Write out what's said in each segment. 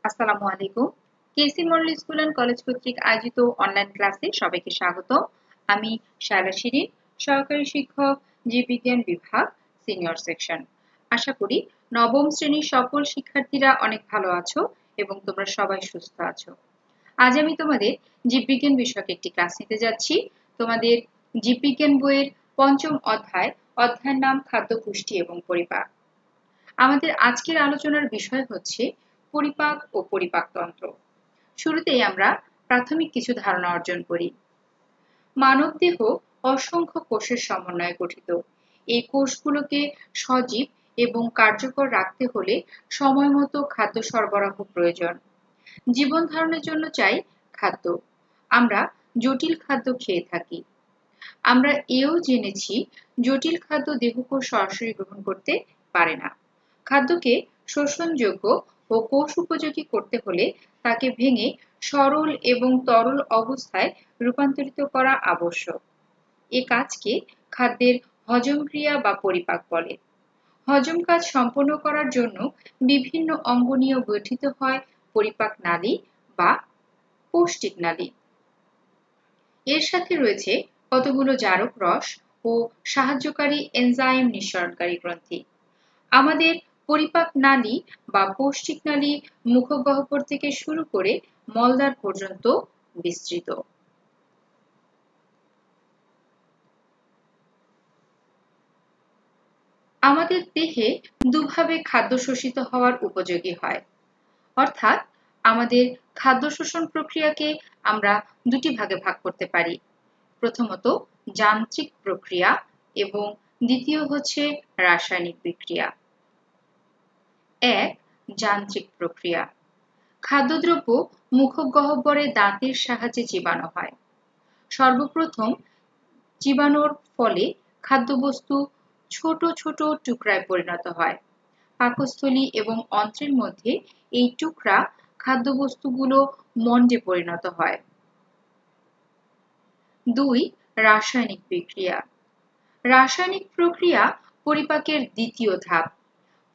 আসসালামু আলাইকুম। কেসি model school and college কর্তৃক আয়োজিত অনলাইন ক্লাসে সবাইকে স্বাগত। আমি শায়লা শিরিন, সহকারী শিক্ষক, জীববিজ্ঞান বিভাগ, সিনিয়র সেকশন। আশা করি নবম শ্রেণীর সকল শিক্ষার্থীরা অনেক ভালো আছো এবং তোমরা সবাই সুস্থ আছো। আজ আমি তোমাদের জীববিজ্ঞান বিষয়ক একটি ক্লাস নিতে যাচ্ছি। তোমাদের জীববিজ্ঞান বইয়ের পঞ্চম অধ্যায়ের নাম খাদ্য, পুষ্টি এবং পরিপাক। আমাদের আজকের আলোচনার বিষয় হচ্ছে পরিপাক ও পরিপাকতন্ত্র। শুরুতেই আমরা প্রাথমিক কিছু ধারণা অর্জন করি। মানবদেহ অসংখ্য কোষের সমন্বয়ে গঠিত। এই কোষগুলোকে সজীব এবং কার্যকর রাখতে হলে সময়মতো খাদ্য সরবরাহ প্রয়োজন। জীবন ধারণের জন্য চাই খাদ্য। আমরা জটিল খাদ্য খেয়ে থাকি। আমরা এও জেনেছি জটিল খাদ্য দেহকোষ সরাসরি গ্রহণ করতে পারে না। খাদ্যকে শোষণযোগ্য ও কোষ উপযোগী করতে হলে তাকে ভেঙে সরল এবং তরল অবস্থায় রূপান্তরিত করা আবশ্যক। এ কাজকে খাদ্যের হজম ক্রিয়া বা পরিপাক বলে। হজম কাজ সম্পন্ন করার জন্য বিভিন্ন অঙ্গ নিয়ে গঠিত হয় পরিপাক নালী বা পৌষ্টিক নালী। এর সাথে রয়েছে কতগুলো জারক রস ও সাহায্যকারী এনজাইম নিঃসরণকারী গ্রন্থি। আমাদের পরিপাক নালী বা পৌষ্টিক নালী মুখগহ্বর থেকে শুরু করে মলদ্বার পর্যন্ত বিস্তৃত। আমাদের দেহে দুভাবে খাদ্য শোষিত হওয়ার উপযোগী হয়, অর্থাৎ আমাদের খাদ্য শোষণ প্রক্রিয়াকে আমরা দুটি ভাগে ভাগ করতে পারি। প্রথমত যান্ত্রিক প্রক্রিয়া এবং দ্বিতীয় হচ্ছে রাসায়নিক বিক্রিয়া। ১. যান্ত্রিক প্রক্রিয়া। খাদ্যদ্রব্য মুখগহ্বরে দাঁতের সাহায্যে চিবানো হয়। সর্বপ্রথম চিবানোর ফলে খাদ্যবস্তু ছোট ছোট টুকরায় পরিণত হয়। পাকস্থলী এবং অন্ত্রের মধ্যে এই টুকরা খাদ্যবস্তুগুলো মণ্ডে পরিণত হয়। ২. রাসায়নিক বিক্রিয়া। রাসায়নিক প্রক্রিয়া পরিপাকের দ্বিতীয় ধাপ।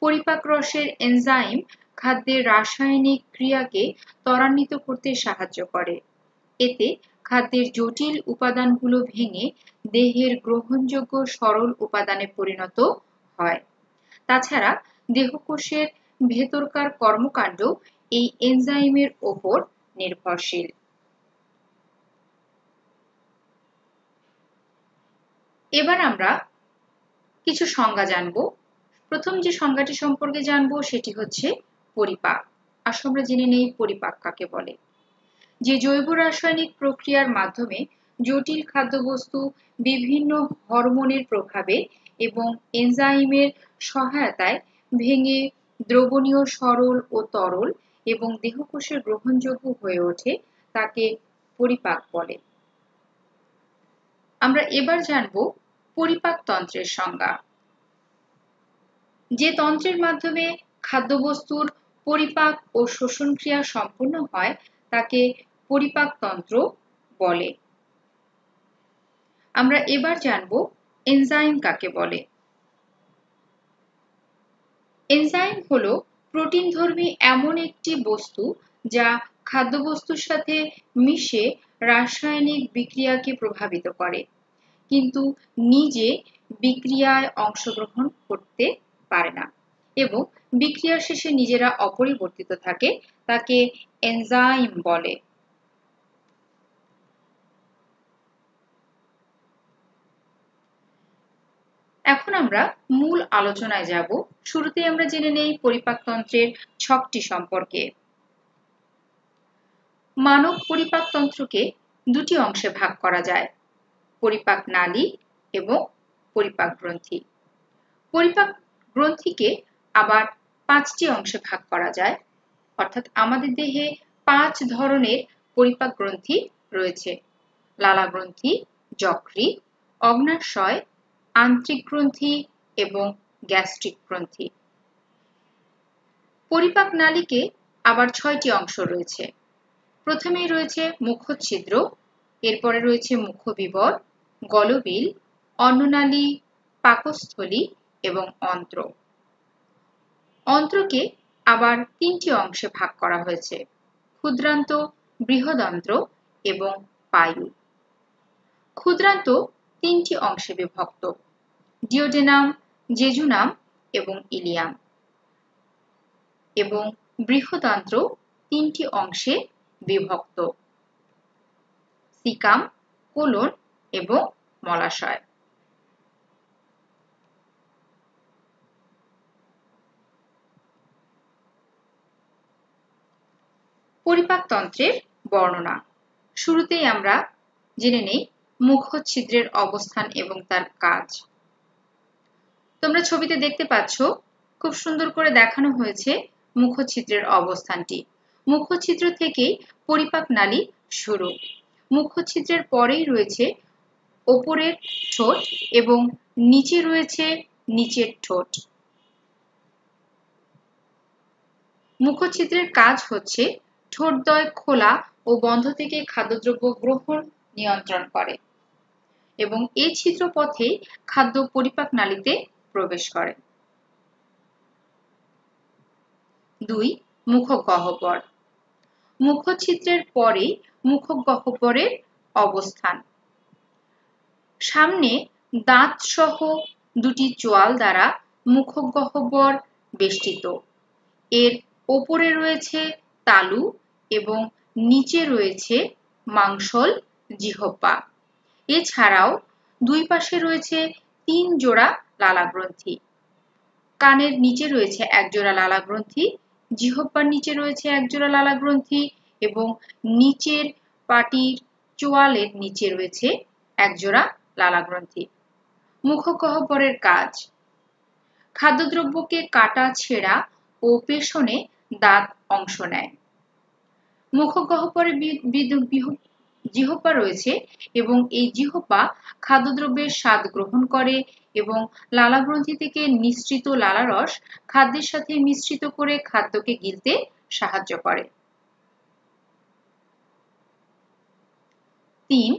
পরিপাক রসের এনজাইম খাদ্যের রাসায়নিক ক্রিয়াকে ত্বরান্বিত করতে সাহায্য করে। এতে খাদ্যের জটিল উপাদানগুলো ভেঙে দেহের গ্রহণযোগ্য সরল উপাদানে পরিণত হয়। তাছাড়া দেহকোষের ভেতরকার কর্মকাণ্ড এই এনজাইমের ওপর নির্ভরশীল। এবার আমরা কিছু সংজ্ঞা জানব। প্রথম যে সংজ্ঞাটি সম্পর্কে জানব সেটি হচ্ছে পরিপাক। আসলে আমরা জেনে নেই পরিপাক কাকে বলে। যে জৈব রাসায়নিক প্রক্রিয়ার মাধ্যমে জটিল খাদ্যবস্তু বিভিন্ন হরমোনের প্রভাবে এবং এনজাইমের সহায়তায় ভেঙে দ্রবণীয় সরল ও তরল এবং দেহকোষের গ্রহণযোগ্য হয়ে ওঠে, তাকে পরিপাক বলে। আমরা এবার জানব পরিপাকতন্ত্রের সংজ্ঞা। যে তন্ত্রের মাধ্যমে খাদ্যবস্তুর পরিপাক ও শোষণ ক্রিয়া সম্পন্ন হয় তাকে পরিপাকতন্ত্র বলে। আমরা এবার জানব এনজাইম কাকে বলে। এনজাইম হলো প্রোটিনধর্মী এমন একটি বস্তু যা খাদ্যবস্তুর সাথে মিশে রাসায়নিক বিক্রিয়াকে প্রভাবিত করে, কিন্তু নিজে বিক্রিয়ায় অংশগ্রহণ করতে পারে না এবং বিক্রিয়ার শেষে নিজেরা অপরিবর্তিত থাকে, তাকে এনজাইম বলে। এখন আমরা মূল আলোচনায় যাব। শুরুতে আমরা জেনে নেই পরিপাকতন্ত্রের ছকটি সম্পর্কে। মানব পরিপাকতন্ত্রকে দুটি অংশে ভাগ করা যায়, পরিপাক নালী এবং পরিপাক গ্রন্থি। পরিপাক গ্রন্থিকে আবার 5টি অংশে ভাগ করা যায়, অর্থাৎ আমাদের দেহে 5 ধরনের পরিপাক গ্রন্থি রয়েছে: লালা গ্রন্থি, যকৃৎ, অগ্ন্যাশয়, আন্ত্রিক গ্রন্থি এবং গ্যাস্ট্রিক গ্রন্থি। পরিপাক নালীকে আবার 6টি অংশ রয়েছে। প্রথমেই রয়েছে মুখচ্ছিদ্র, এরপরে রয়েছে মুখবিবর, গলবিল, অন্ননালী, পাকস্থলী এবং অন্ত্র। অন্ত্রকে আবার তিনটি অংশে ভাগ করা হয়েছে: ক্ষুদ্রান্ত, বৃহদান্ত্র এবং পায়ু। ক্ষুদ্রান্ত তিনটি অংশে বিভক্ত: ডিওডেনাম, জেজুনাম এবং ইলিয়াম। এবং বৃহদান্ত্র তিনটি অংশে বিভক্ত: সিকাম, কোলন এবং মলাশয়। পরিপাকতন্ত্রের বর্ণনা। শুরুতেই আমরা জেনে নেই মুখচ্ছিদ্রের অবস্থান এবং তার কাজ। তোমরা ছবিতে দেখতে পাচ্ছ, খুব সুন্দর করে দেখানো হয়েছে মুখচ্ছিদ্রের অবস্থানটি। মুখচ্ছিদ্র থেকেই পরিপাক নালী শুরু। মুখচ্ছিদ্রের পরেই রয়েছে ওপরের ঠোঁট এবং নিচে রয়েছে নিচের ঠোঁট। মুখচ্ছিদ্রের কাজ হচ্ছে ঠোঁটদ্বয় খোলা ও বন্ধ থেকে খাদ্যদ্রব্য গ্রহণ নিয়ন্ত্রণ করে এবং এই ছিদ্র পথেই খাদ্য পরিপাক নালীতে প্রবেশ করে। 2. মুখগহ্বর। মুখচ্ছিদ্রের পরেই মুখগহ্বরের অবস্থান। সামনে দাঁত সহ দুটি চোয়াল দ্বারা মুখগহ্বর বেষ্টিত। এর ওপরে রয়েছে তালু এবং নিচে রয়েছে মাংসল জিহ্বা। এছাড়াও দুই পাশে রয়েছে 3 জোড়া লালাগ্রন্থি। কানের নিচে রয়েছে 1 জোড়া লালাগ্রন্থি, জিহ্বার নিচে রয়েছে 1 জোড়া লালাগ্রন্থি এবং নিচের পাটির চোয়ালের নিচে রয়েছে 1 জোড়া লালাগ্রন্থি। মুখগহ্বরের কাজ: খাদ্যদ্রব্যকে কাটা, ছেঁড়া ও পেষণে দাঁত অংশ নেয়। মুখগহ্বরে জিহ্বা রয়েছে এবং এই জিহ্বা খাদ্যদ্রব্যের স্বাদ গ্রহণ করে এবং লালাগ্রন্থি থেকে নিঃসৃত লালারস খাদ্যের সাথে মিশ্রিত করে খাদ্যকে গিলতে সাহায্য করে। 3.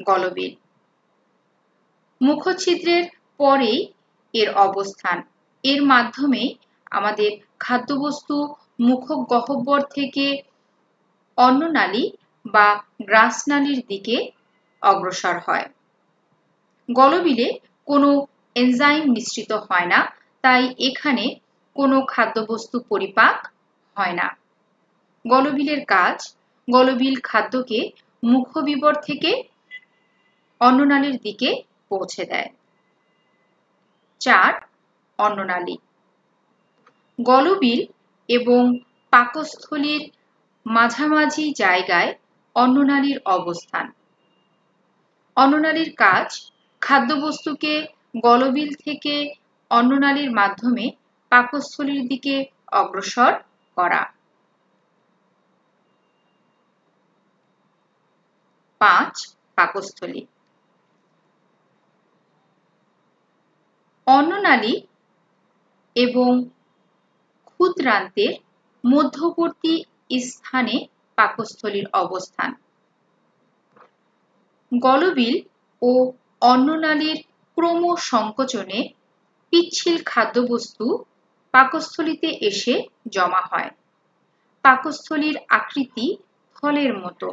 গলবিল। মুখচ্ছিদ্রের পরেই এর অবস্থান। এর মাধ্যমে আমাদের খাদ্যবস্তু মুখগহ্বর থেকে অন্ননালী বা গ্রাসনালীর দিকে অগ্রসর হয়। গলবিলে কোনো এনজাইম মিশ্রিত হয় না, তাই এখানে কোনো খাদ্যবস্তু পরিপাক হয় না। গলবিলের কাজ: গলবিল খাদ্যকে মুখবিবর থেকে অন্ননালীর দিকে পৌঁছে দেয়। 4. অন্ননালী। গলবিল এবং পাকস্থলীর মাঝামাঝি জায়গায় অন্ননালীর অবস্থান। অন্ননালীর কাজ: খাদ্যবস্তুকে গলবিল থেকে অন্ননালীর মাধ্যমে পাকস্থলীর দিকে অগ্রসর করা। 5. পাকস্থলী। অন্ননালী এবং ক্ষুদ্রান্তের মধ্যবর্তী স্থানে পাকস্থলীর অবস্থান। গলবিল ও অন্ননালীর ক্রম সংকোচনে পিচ্ছিল খাদ্যবস্তু পাকস্থলীতে এসে জমা হয়। পাকস্থলীর আকৃতি ফলের মতো।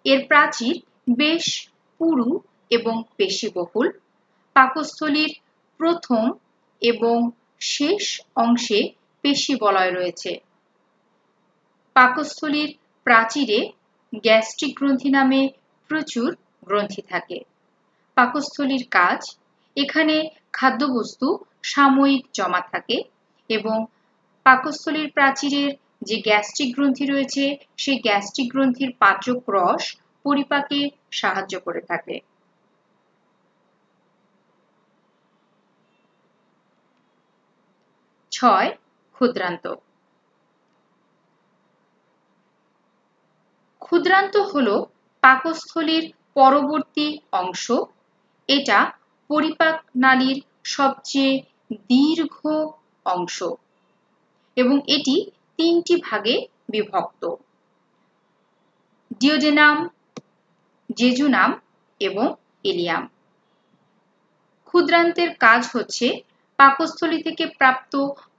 এর প্রাচীর বেশ পুরু এবং পেশিবহুল। পাকস্থলীর প্রথম এবং শেষ অংশে পেশিবলয় রয়েছে। পাকস্থলীর প্রাচীরে গ্যাস্ট্রিক গ্রন্থি নামে প্রচুর গ্রন্থি থাকে। পাকস্থলীর কাজ: এখানে খাদ্যবস্তু সাময়িক জমা থাকে এবং পাকস্থলীর প্রাচীরের যে গ্যাস্ট্রিক গ্রন্থি রয়েছে সেই গ্যাস্ট্রিক গ্রন্থির পাচক রস পরিপাকে সাহায্য করে থাকে। 6. ক্ষুদ্রান্ত। ক্ষুদ্রান্ত হলো পাকস্থলীর পরবর্তী অংশ। এটা পরিপাক নালীর সবচেয়ে দীর্ঘ অংশ এবং এটি 3টি ভাগে বিভক্ত: ডিওডেনাম, জেজুনাম এবং ইলিয়াম। ক্ষুদ্রান্তের কাজ হচ্ছে পাকস্থলী থেকে প্রাপ্ত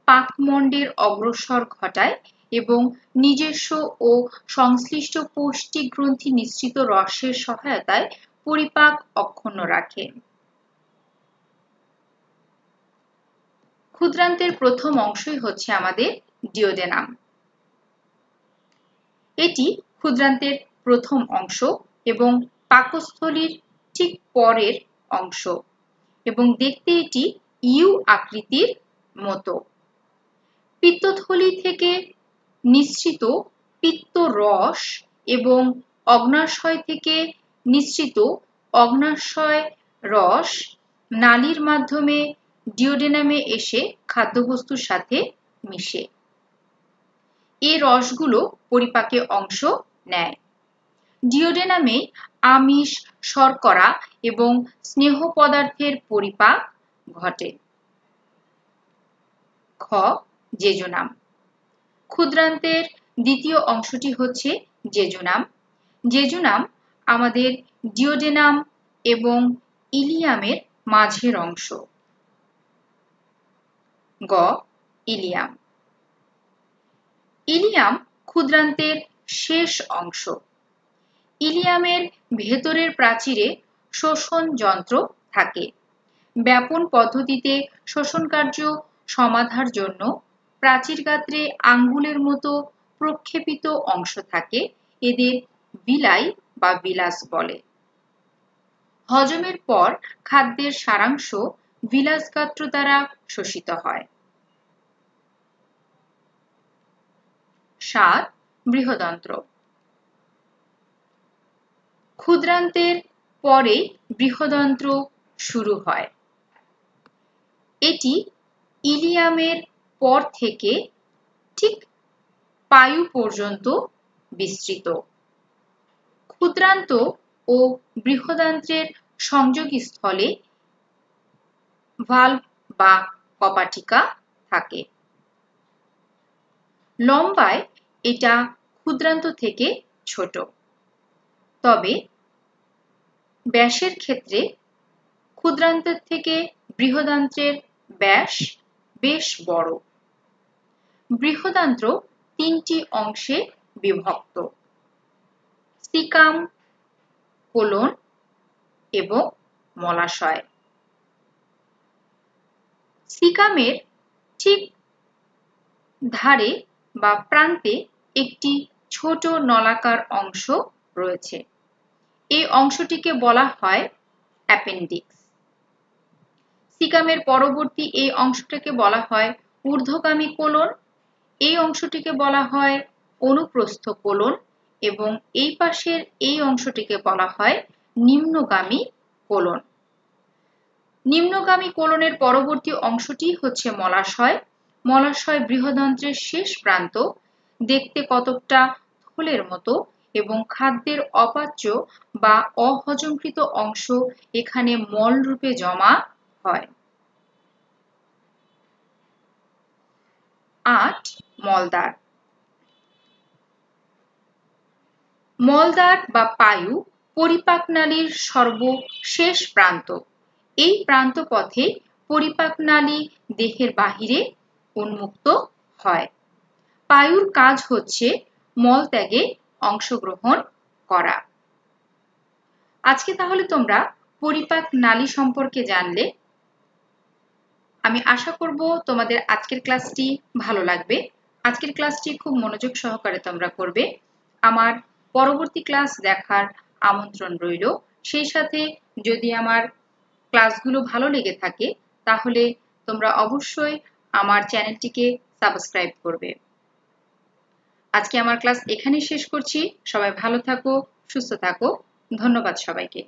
পাকমণ্ডের অগ্রসর ঘটায় এবং নিজস্ব ও সংশ্লিষ্ট পৌষ্টিক গ্রন্থি নিঃসৃত রসের সহায়তায় পরিপাক অক্ষুণ্ণ রাখে। ক্ষুদ্রান্তের প্রথম অংশই হচ্ছে আমাদের ডিওডেনাম। এটি ক্ষুদ্রান্তের প্রথম অংশ এবং পাকস্থলীর ঠিক পরের অংশ এবং দেখতে এটি ইউ আকৃতির মতো। পিত্তথলি থেকে নিঃসৃত পিত্তরস এবং অগ্ন্যাশয় থেকে নিঃসৃত অগ্ন্যাশয় রস নালীর মাধ্যমে ডিওডেনামে এসে খাদ্যবস্তুর সাথে মিশে। এই রসগুলো পরিপাকে অংশ নেয়। ডিওডেনামে আমিষ, শর্করা এবং স্নেহ পদার্থের পরিপাক ঘটে। খ. জেজুনাম। ক্ষুদ্রান্তের দ্বিতীয় অংশটি হচ্ছে জেজুনাম। জেজুনাম আমাদের ডিওডেনাম এবং ইলিয়ামের মাঝের অংশ। গ. ইলিয়াম। ইলিয়াম ক্ষুদ্রান্তের শেষ অংশ। ইলিয়ামের ভেতরের প্রাচীরে শোষণ যন্ত্র থাকে। ব্যাপন পদ্ধতিতে শোষণ কার্য সমাধার জন্য প্রাচীর গাত্রে আঙ্গুলের মতো প্রক্ষেপিত অংশ থাকে। এদের বিলাই বা বিলাস বলে। হজমের পর খাদ্যের সারাংশ বিলাস গাত্র দ্বারা শোষিত হয়। 7. বৃহদন্ত্র। ক্ষুদ্রান্তের পরে বৃহদন্ত্র শুরু হয়। এটি ইলিয়ামের পর থেকে ঠিক পায়ু পর্যন্ত বিস্তৃত। ক্ষুদ্রান্ত ও বৃহদান্ত্রের সংযোগস্থলে ভালভ বা কপাটিকা থাকে। লম্বায় এটা ক্ষুদ্রান্ত থেকে ছোট, তবে ব্যাসের ক্ষেত্রে ক্ষুদ্রান্তের থেকে বৃহদান্ত্রের ব্যাস বেশ বড়। বৃহদান্ত্র 3টি অংশে বিভক্ত: সিকাম, কোলন এবং মলাশয়। সিকামের ঠিক ধারে বা প্রান্তে একটি ছোট নলাকার অংশ রয়েছে। এই অংশটিকে বলা হয় অ্যাপেন্ডিক্স। সিকামের পরবর্তী এই অংশটাকে বলা হয় ঊর্ধ্বগামী কোলন। এই অংশটিকে বলা হয় অনুপ্রস্থ কোলন এবং এই পাশের এই অংশটিকে বলা হয় নিম্নগামী কোলন। নিম্নগামী কোলনের পরবর্তী অংশটি হচ্ছে মলাশয়। মলাশয় বৃহদন্ত্রের শেষ প্রান্ত। দেখতে কতকটা থলের মতো এবং খাদ্যের অপাচ্য বা অহজমকৃত অংশ এখানে মল রূপে জমা হয়। 8. মলদ্বার। মলদ্বার বা পায়ু পরিপাক নালীর সর্বশেষ প্রান্ত। এই প্রান্ত পথে পরিপাক নালী দেহের বাহিরে উন্মুক্ত হয়। পায়ুর কাজ হচ্ছে মলত্যাগে অংশগ্রহণ করা। আজকে তাহলে তোমরা পরিপাক নালী সম্পর্কে জানলে। আমি আশা করব তোমাদের আজকের ক্লাসটি ভালো লাগবে। আজকের ক্লাসটি খুব মনোযোগ সহকারে তোমরা করবে। আমার পরবর্তী ক্লাস দেখার আমন্ত্রণ রইল। সেই সাথে যদি আমার ক্লাসগুলো ভালো লেগে থাকে তাহলে তোমরা অবশ্যই আমার চ্যানেলটিকে সাবস্ক্রাইব করবে। আজকে আমার ক্লাস এখানেই শেষ করছি। সবাই ভালো থাকো, সুস্থ থাকো। ধন্যবাদ সবাইকে।